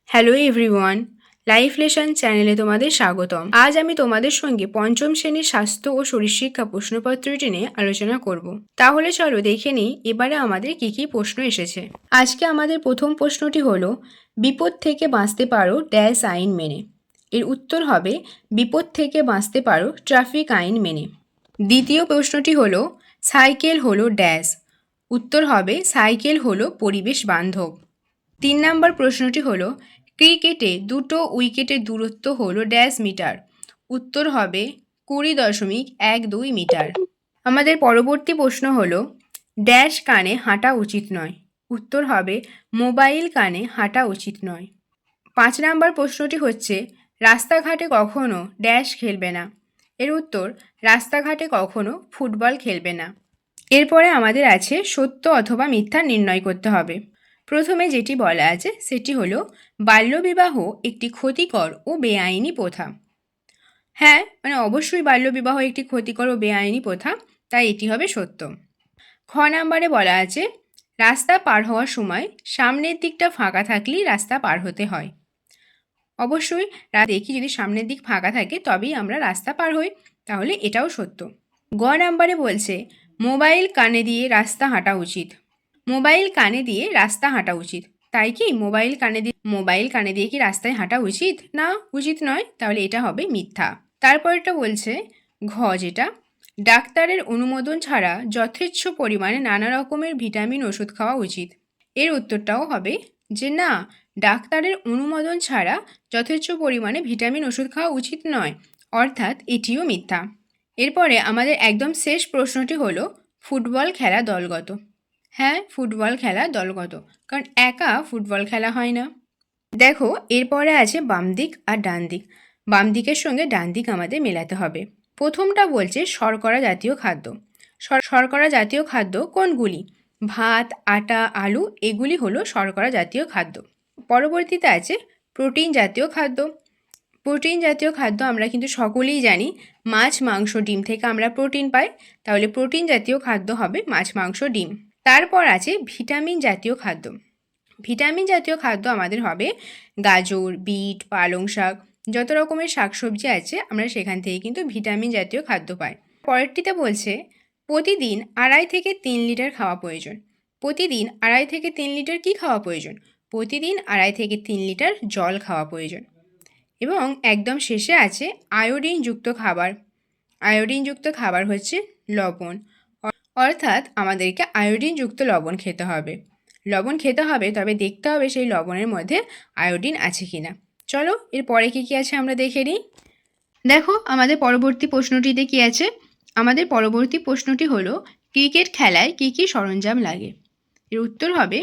Hello everyone, life lesson চ্যানেলে তোমাদের স্বাগতম। আজ আমি তোমাদের সঙ্গে পঞ্চম শ্রেণীর স্বাস্থ্য ও শরীরশিক্ষা প্রশ্নপত্রটি নিয়ে আলোচনা করব। তাহলে চলো দেখে নিই এবারে আমাদের কি কি প্রশ্ন এসেছে। আজকে আমাদের প্রথম প্রশ্নটি হলো, বিপদ থেকে বাঁচতে পারো ড্যাশ আইন মেনে। এর উত্তর হবে বিপদ থেকে বাঁচতে পারো ট্রাফিক আইন মেনে। দ্বিতীয় প্রশ্নটি হলো, সাইকেল হলো ড্যাশ। উত্তর হবে সাইকেল হলো পরিবেশ বান্ধব। 3 নম্বর প্রশ্নটি হলো, ক্রিকেটে দুটো উইকেটের দূরত্ব হলো ড্যাশ মিটার। উত্তর হবে 20.12 মিটার। আমাদের পরবর্তী প্রশ্ন হলো, ড্যাশ কানে হাঁটা উচিত নয়। উত্তর হবে মোবাইল কানে হাঁটা উচিত নয়। 5 নম্বর প্রশ্নটি হচ্ছে, রাস্তাঘাটে কখনো ড্যাশ খেলবে না। এর উত্তর রাস্তাঘাটে কখনো ফুটবল খেলবে না। এরপরে আমাদের আছে সত্য অথবা মিথ্যা নির্ণয় করতে হবে। প্রথমে যেটি বলা আছে সেটি হলো, বাল্যবিবাহ একটি ক্ষতিকর ও বেআইনি প্রথা। হ্যাঁ, অবশ্যই বাল্যবিবাহ একটি ক্ষতিকর ও বেআইনি প্রথা, তাই এটি হবে সত্য। খ নাম্বারে বলা আছে, রাস্তা পার হওয়ার সময় সামনের দিকটা ফাঁকা থাকলেই রাস্তা পার হতে হয়। অবশ্যই দেখি যদি সামনের দিক ফাঁকা থাকে তবেই আমরা রাস্তা পার হই, তাহলে এটাও সত্য। গ নাম্বারে বলছে, মোবাইল কানে দিয়ে রাস্তা হাঁটা উচিত। মোবাইল কানে দিয়ে রাস্তা হাঁটা উচিত, তাই কি মোবাইল কানে দিয়ে কি রাস্তায় হাঁটা উচিত? না, উচিত নয়, তাহলে এটা হবে মিথ্যা। তারপরটা বলছে ঘ, যেটা, ডাক্তারের অনুমোদন ছাড়া যথেচ্ছ পরিমাণে নানা রকমের ভিটামিন ওষুধ খাওয়া উচিত। এর উত্তরটাও হবে যে না, ডাক্তারের অনুমোদন ছাড়া যথেচ্ছ পরিমাণে ভিটামিন ওষুধ খাওয়া উচিত নয়, অর্থাৎ এটিও মিথ্যা। এরপরে আমাদের একদম শেষ প্রশ্নটি হলো, ফুটবল খেলা দলগত। হ্যাঁ, ফুটবল খেলা দলগত, কারণ একা ফুটবল খেলা হয় না। দেখো, এরপরে আছে বাম দিক আর ডান দিক। বাম দিকের সঙ্গে ডান দিক আমাদের মেলাতে হবে। প্রথমটা বলছে শর্করা জাতীয় খাদ্য। শর্করা জাতীয় খাদ্য কোনগুলি? ভাত, আটা, আলু, এগুলি হলো শর্করা জাতীয় খাদ্য। পরবর্তীতে আছে প্রোটিন জাতীয় খাদ্য। প্রোটিন জাতীয় খাদ্য আমরা কিন্তু সকলেই জানি, মাছ, মাংস, ডিম থেকে আমরা প্রোটিন পাই, তাহলে প্রোটিন জাতীয় খাদ্য হবে মাছ, মাংস, ডিম। তারপর আছে ভিটামিন জাতীয় খাদ্য। ভিটামিন জাতীয় খাদ্য আমাদের হবে গাজর, বিট, পালং শাক, যত রকমের শাকসবজি আছে আমরা সেখান থেকে কিন্তু ভিটামিন জাতীয় খাদ্য পাই। পরেরটিতে বলছে, প্রতিদিন 2.5 থেকে 3 লিটার খাওয়া প্রয়োজন। প্রতিদিন 2.5 থেকে 3 লিটার কি খাওয়া প্রয়োজন? প্রতিদিন 2.5 থেকে 3 লিটার জল খাওয়া প্রয়োজন। এবং একদম শেষে আছে আয়োডিনযুক্ত খাবার। আয়োডিনযুক্ত খাবার হচ্ছে লবণ, অর্থাৎ আমাদেরকে আয়োডিনযুক্ত লবণ খেতে হবে। লবণ খেতে হবে, তবে দেখতে হবে সেই লবণের মধ্যে আয়োডিন আছে কিনা। চলো এরপরে কী কী আছে আমরা দেখে নিই। দেখো, আমাদের পরবর্তী প্রশ্নটিতে কি আছে। আমাদের পরবর্তী প্রশ্নটি হলো, ক্রিকেট খেলায় কী কী সরঞ্জাম লাগে? এর উত্তর হবে,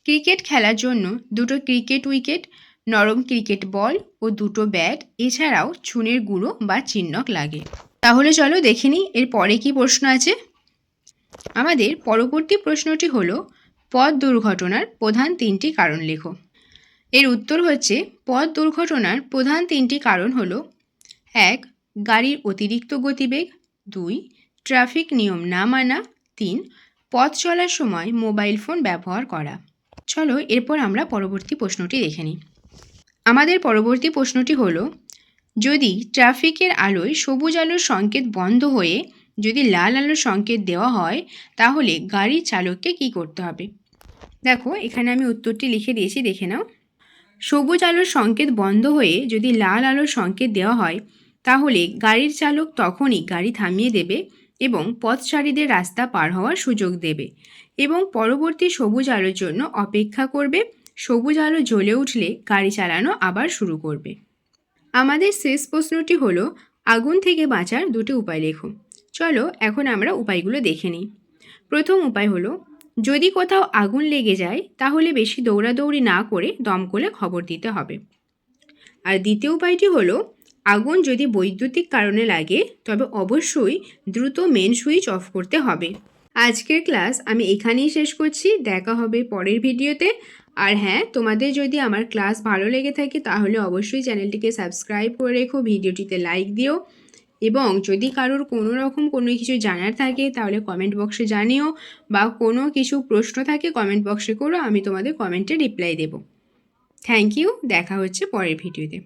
ক্রিকেট খেলার জন্য 2টো ক্রিকেট উইকেট, নরম ক্রিকেট বল ও 2টো ব্যাট, এছাড়াও চুনের গুঁড়ো বা চিহ্নক লাগে। তাহলে চলো দেখে নিই এর পরে কী প্রশ্ন আছে। আমাদের পরবর্তী প্রশ্নটি হলো, পথ দুর্ঘটনার প্রধান 3টি কারণ লেখো। এর উত্তর হচ্ছে, পথ দুর্ঘটনার প্রধান 3টি কারণ হলো, 1. গাড়ির অতিরিক্ত গতিবেগ, 2. ট্রাফিক নিয়ম না মানা, 3. পথ চলার সময় মোবাইল ফোন ব্যবহার করা। চলো এরপর আমরা পরবর্তী প্রশ্নটি দেখে নিই। আমাদের পরবর্তী প্রশ্নটি হলো, যদি ট্রাফিকের আলোয় সবুজ আলোর সংকেত বন্ধ হয়ে যদি লাল আলোর সংকেত দেওয়া হয়, তাহলে গাড়ির চালককে কী করতে হবে? দেখো, এখানে আমি উত্তরটি লিখে দিয়েছি, দেখে নাও। সবুজ আলোর সংকেত বন্ধ হয়ে যদি লাল আলোর সংকেত দেওয়া হয়, তাহলে গাড়ির চালক তখনই গাড়ি থামিয়ে দেবে এবং পথচারীদের রাস্তা পার হওয়ার সুযোগ দেবে এবং পরবর্তী সবুজ আলোর জন্য অপেক্ষা করবে। সবুজ আলো জ্বলে উঠলে গাড়ি চালানো আবার শুরু করবে। আমাদের শেষ প্রশ্নটি হলো, আগুন থেকে বাঁচার 2টি উপায় লেখো। চলো এখন আমরা উপায়গুলো দেখে নিই। প্রথম উপায় হলো, যদি কোথাও আগুন লেগে যায় তাহলে বেশি দৌড়াদৌড়ি না করে দমকলে খবর দিতে হবে। আর দ্বিতীয় উপায়টি হলো, আগুন যদি বৈদ্যুতিক কারণে লাগে তবে অবশ্যই দ্রুত মেন সুইচ অফ করতে হবে। আজকের ক্লাস আমি এখানেই শেষ করছি, দেখা হবে পরের ভিডিওতে। আর হ্যাঁ, তোমাদের যদি আমার ক্লাস ভালো লেগে থাকে তাহলে অবশ্যই চ্যানেলটিকে সাবস্ক্রাইব করে রেখো, ভিডিওটিতে লাইক দিও এবং যদি কারোর কোনো কিছু জানার থাকে তাহলে কমেন্ট বক্সে জানিও, বা কোনো কিছু প্রশ্ন থাকে কমেন্ট বক্সে করো, আমি তোমাদের কমেন্টে রিপ্লাই দেব। থ্যাংক ইউ, দেখা হচ্ছে পরের ভিডিওতে।